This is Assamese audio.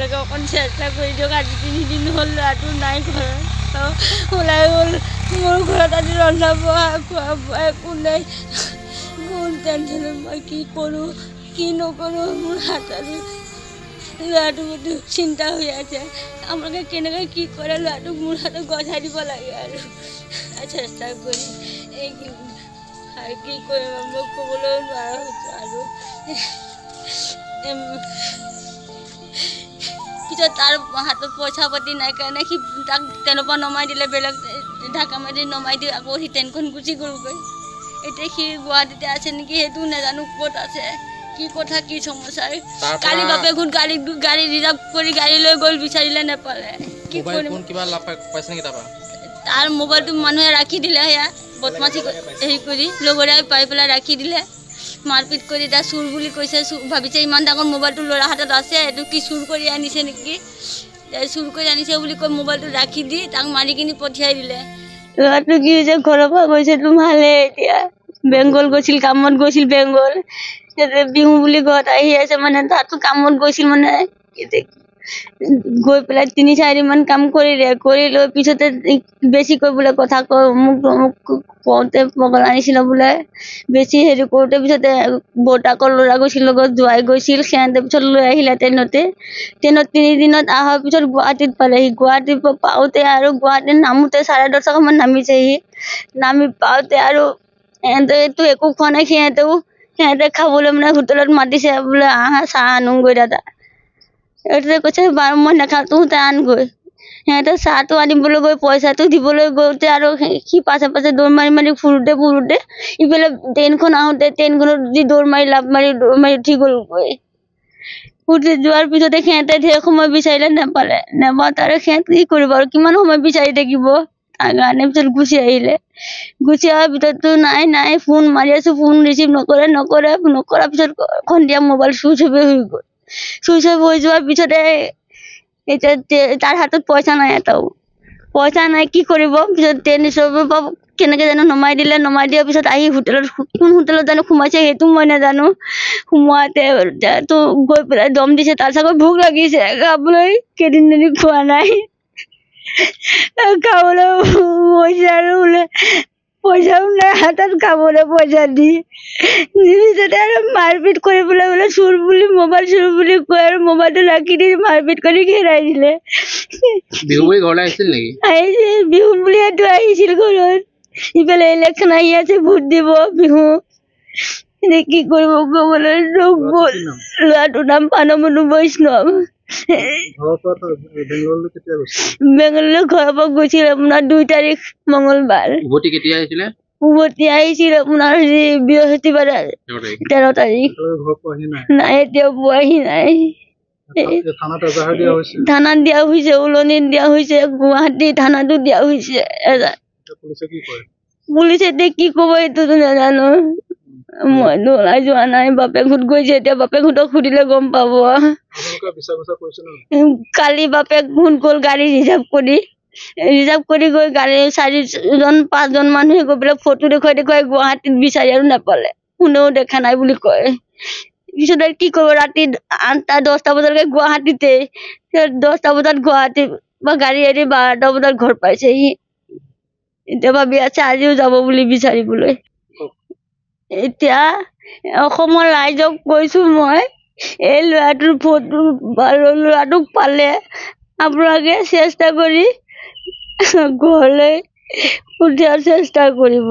আপোনালোকে অকণ চেষ্টা কৰি দিয়ক। আজি 3 দিন হ'ল ল'ৰাটো নাই ঘৰত, ওলাই গ'ল। মোৰ ঘৰত আজি ৰন্ধা বঢ়া খোৱা বোৱা একো নাই। বহুত টেনশ্যনত মই কি কৰোঁ কি নকৰোঁ, মোৰ হাতত ল'ৰাটোৰ প্ৰতি চিন্তা হৈ আছে। আপোনালোকে কেনেকৈ কি কৰে ল'ৰাটোক মোৰ হাতত গজাই দিব লাগে আৰু চেষ্টা কৰি আৰু কি কৰিম মই ক'বলৈ নোৱাৰা হৈছোঁ। আৰু পিছত তাৰ হাতত পইচা পাতি নাই কাৰণে সি তাক ট্ৰেইনৰ পৰা নমাই দিলে, বেলেগ ঢাকা মাৰি নমাই দি আকৌ সি ট্ৰেইনখন গুচি গ'লগৈ। এতিয়া সি গুৱাহাটীতে আছে নেকি সেইটো নাজানো, ক'ত আছে কি কথা কি সমস্যা। কালি বাপেকহঁত গাড়ী ৰিজাৰ্ভ কৰি গাড়ী লৈ গ'ল, বিচাৰিলে নাপালে। কি কৰিম? তাৰ মোবাইলটো মানুহে ৰাখি দিলে, সেয়া বদমাচি হেৰি কৰি লগৰীয়াই পাই পেলাই ৰাখি দিলে, মাৰপিট কৰি তাক চুৰ বুলি কৈছে। ভাবিছে ইমান ডাঙৰ মোবাইলটো ল'ৰা হাতত আছে, এইটো কি চুৰ কৰি আনিছে নেকি, চুৰ কৰি আনিছে বুলি কৈ মোবাইলটো ৰাখি দি তাক মাৰি কিনি পঠিয়াই দিলে। ল'ৰাটো কি হৈছে, ঘৰৰ পৰা গৈছেতো ভালে, এতিয়া বেংগল গৈছিল, কামত গৈছিল বেংগল, বিহু বুলি ঘৰত আহি আছে। মানে তাতো কামত গৈছিল, মানে গৈ পেলাই 3-4 দিন মান কাম কৰিলে, কৰি লৈ পিছতে বেছিকৈ বোলে কথা কয়, মোক কওঁতে পগলা নিচিনা বোলে বেছি হেৰি কৰোঁতে পিছতে বৰ্তাকৰ ল'ৰা গৈছিল, লগত জোৱাই গৈছিল, সিহঁতে পিছত লৈ আহিলে ট্ৰেইনত 3 দিনত অহাৰ পিছত গুৱাহাটীত পালেহি। গুৱাহাটীত পাওঁতে আৰু গুৱাহাটীত নামোতে 10:30 মান নামিছেহি। নামি পাওঁতে আৰু সিহঁতেতো একো খোৱা নাই, সিহঁতে খাবলৈ মানে হোটেলত মাতিছে বোলে, আহা চাহ আনোগৈ দাদা। সিহঁতে কৈছে বাৰু মই নাখাওঁ, তহঁতে আনগৈ। সিহঁতে চাহটো আনিবলৈ গৈ পইচাটো দিবলৈ গৈতে আৰু সি পাছে পাছে দৌৰ মাৰি ফুৰোঁতে ইফালে ট্ৰেইনখন আহোঁতে ট্ৰেইনখনত যি দৌৰ মাৰি উঠি গ'লগৈ। উঠি যোৱাৰ পিছতে সিহঁতে ঢেৰ সময় বিচাৰিলে, নাপালে। নাপাওঁতে আৰু সিহঁতে কি কৰিব আৰু কিমান সময় বিচাৰি থাকিব, তাৰ কাৰণে পিছত গুচি আহিলে। গুচি অহাৰ পিছততো নাই ফোন মাৰি আছোঁ, ফোন ৰিচিভ নকৰাৰ পিছত সন্ধিয়া মোবাইল চুইচ অফ হৈ গ'ল। চুইচ অফ হৈ যোৱাৰ পিছতে এতিয়া তাৰ হাতত পইচা নাই, এটাও পইচা নাই, কি কৰিব? পিছত ট্ৰেইন ষ্টেচনৰ পৰা কেনেকৈ জানো নমাই দিলে। নমাই দিয়াৰ পিছত আহি হোটেলত, কোন হোটেলত জানো সোমাইছে সেইটো মই নাজানো। সোমোৱাতে তো গৈ পেলাই দম দিছে, তাৰ চাগৈ ভোক লাগিছে, খাবলৈ কেইদিন খোৱা নাই, খাবলৈ পইচা আৰু বোলে পইচাও নাই হাতত, খাবলৈ পইচা দি পিছতে আৰু মাৰপিট কৰি পেলাই বোলে মোবাইল চুৰ বুলি কৈ আৰু মোবাইলটো ৰাখি দি মাৰপিট কৰি ঘেৰাই দিলে। আহিছিল বিহু বুলিয়েতো আহিছিল ঘৰত। ইফালে ইলেকশ্যন আহি আছে, ভোট দিব বিহু, কি কৰিব ক'বলৈ গ'ল। ল'ৰাটোৰ নাম পানমনু বৈষ্ণৱ। বেংগললৈ ঘৰৰ পৰা গৈছিল আপোনাৰ 2 তাৰিখ মঙলবাৰ। উভতি আহিছিল আপোনাৰ বৃহস্পতিবাৰে 13 তাৰিখ। নাই এতিয়াও পোৱাহি নাই। থানাত দিয়া হৈছে, উলনিত দিয়া হৈছে, গুৱাহাটী থানাতো দিয়া হৈছে। পুলিচে এতিয়া কি ক'ব এইটোতো নাজানো, মইতো ওলাই যোৱা নাই। বাপেকহঁত গৈছে, এতিয়া বাপেকহঁতক সুধিলে গম পাব। কালি বাপেকহঁত গ'ল গাড়ী ৰিজাৰ্ভ কৰি গৈ গাড়ী 4-5জন মানুহে গৈ পেলাই ফটো দেখুৱাই গুৱাহাটীত বিচাৰি আৰু নাপালে, কোনেও দেখা নাই বুলি কয়। পিছত আৰু কি কৰিব, ৰাতি 8টা-10টা বজালৈকে গুৱাহাটীতে, 10টা বজাত গুৱাহাটীৰ পৰা গাড়ী এৰি 12টা বজাত ঘৰ পাইছেহি। এতিয়া ভাবি আছে আজিও যাব বুলি বিচাৰিবলৈ। এতিয়া অসমৰ ৰাইজক কৈছোঁ মই, এই ল'ৰাটোক পালে আপোনালোকে চেষ্টা কৰি ঘৰলৈ পঠিওৱাৰ চেষ্টা কৰিব।